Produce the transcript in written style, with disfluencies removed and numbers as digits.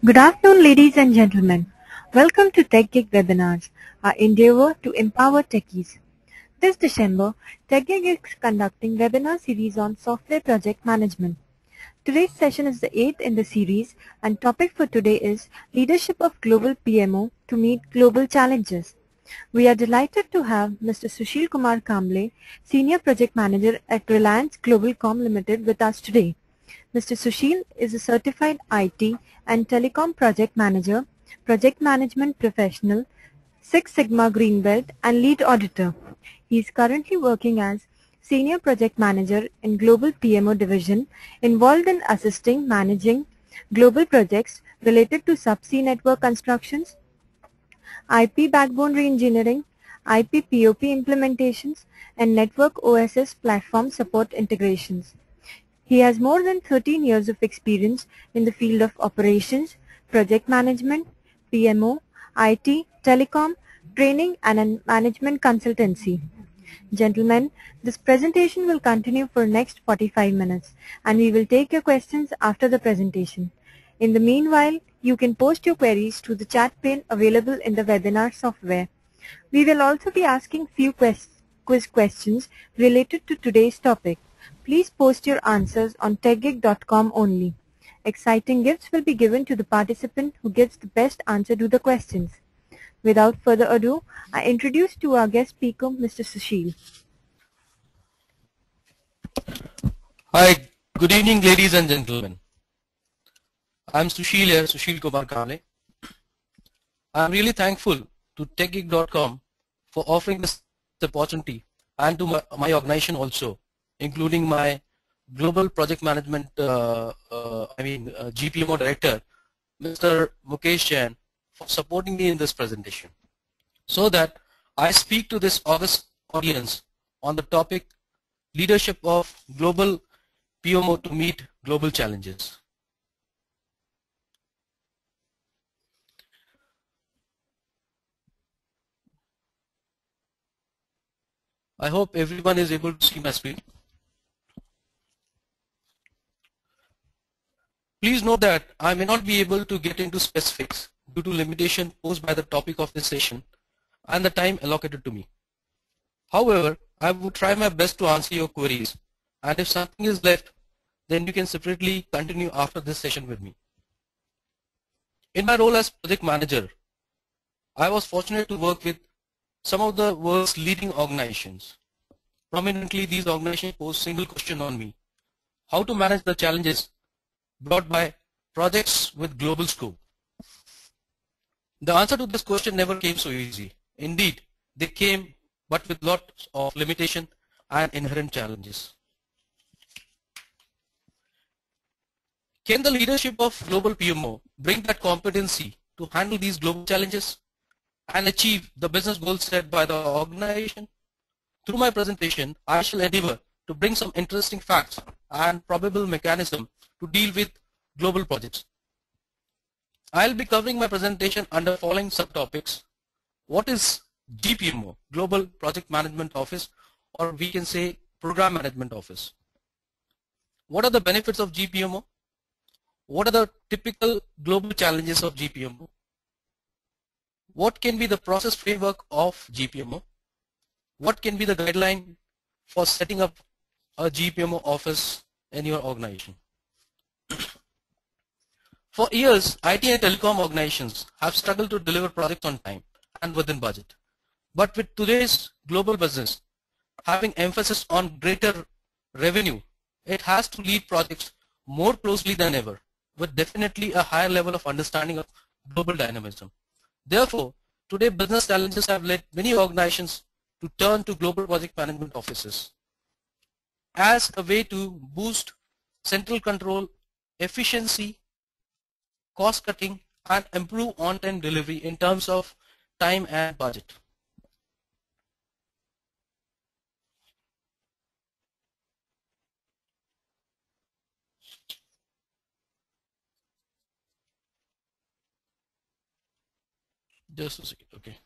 Good afternoon, ladies and gentlemen. Welcome to TechGig webinars, our endeavor to empower techies. This December, TechGig is conducting webinar series on software project management. Today's session is the 8th in the series, and topic for today is Leadership of Global PMO to Meet Global Challenges. We are delighted to have Mr. Sushil Kumar Kamble, Senior Project Manager at Reliance Global Com Limited with us today. Mr. Sushil is a certified IT and telecom project manager, project management professional, Six Sigma Green Belt, and lead auditor. He is currently working as senior project manager in global PMO division, involved in assisting managing global projects related to subsea network constructions, IP backbone reengineering, IP POP implementations, and network OSS platform support integrations. He has more than 13 years of experience in the field of operations, project management, PMO, IT, telecom, training, and management consultancy. Gentlemen, this presentation will continue for next 45 minutes, and we will take your questions after the presentation. In the meanwhile, you can post your queries to the chat pane available in the webinar software. We will also be asking few quiz questions related to today's topic. Please post your answers on techgig.com only. Exciting gifts will be given to the participant who gives the best answer to the questions. Without further ado, I introduce to our guest speaker, Mr. Sushil. Hi, good evening, ladies and gentlemen. I'm Sushil here, Sushil Kumar Kamble. I'm really thankful to techgig.com for offering this opportunity, and to my organization also, including my global project management, GPMO director, Mr. Mukesh Jain, for supporting me in this presentation, so that I speak to this august audience on the topic leadership of global PMO to meet global challenges. I hope everyone is able to see my screen. Please note that I may not be able to get into specifics due to limitation posed by the topic of this session and the time allocated to me. However, I will try my best to answer your queries, and if something is left, then you can separately continue after this session with me. In my role as project manager, I was fortunate to work with some of the world's leading organizations. Prominently, these organizations pose a single question on me: how to manage the challenges brought by projects with global scope. The answer to this question never came so easy. Indeed, they came but with lots of limitation and inherent challenges. Can the leadership of global PMO bring that competency to handle these global challenges and achieve the business goals set by the organization? Through my presentation, I shall endeavor to bring some interesting facts and probable mechanism to deal with global projects. I'll be covering my presentation under following subtopics. What is GPMO, Global Project Management Office, or we can say Program Management Office? What are the benefits of GPMO? What are the typical global challenges of GPMO? What can be the process framework of GPMO? What can be the guideline for setting up a GPMO office in your organization? For years, IT and telecom organizations have struggled to deliver projects on time and within budget. But with today's global business having emphasis on greater revenue, it has to lead projects more closely than ever, with definitely a higher level of understanding of global dynamism. Therefore, today business challenges have led many organizations to turn to global project management offices as a way to boost central control, efficiency, cost cutting, and improve on-time delivery in terms of time and budget. Just a second, okay.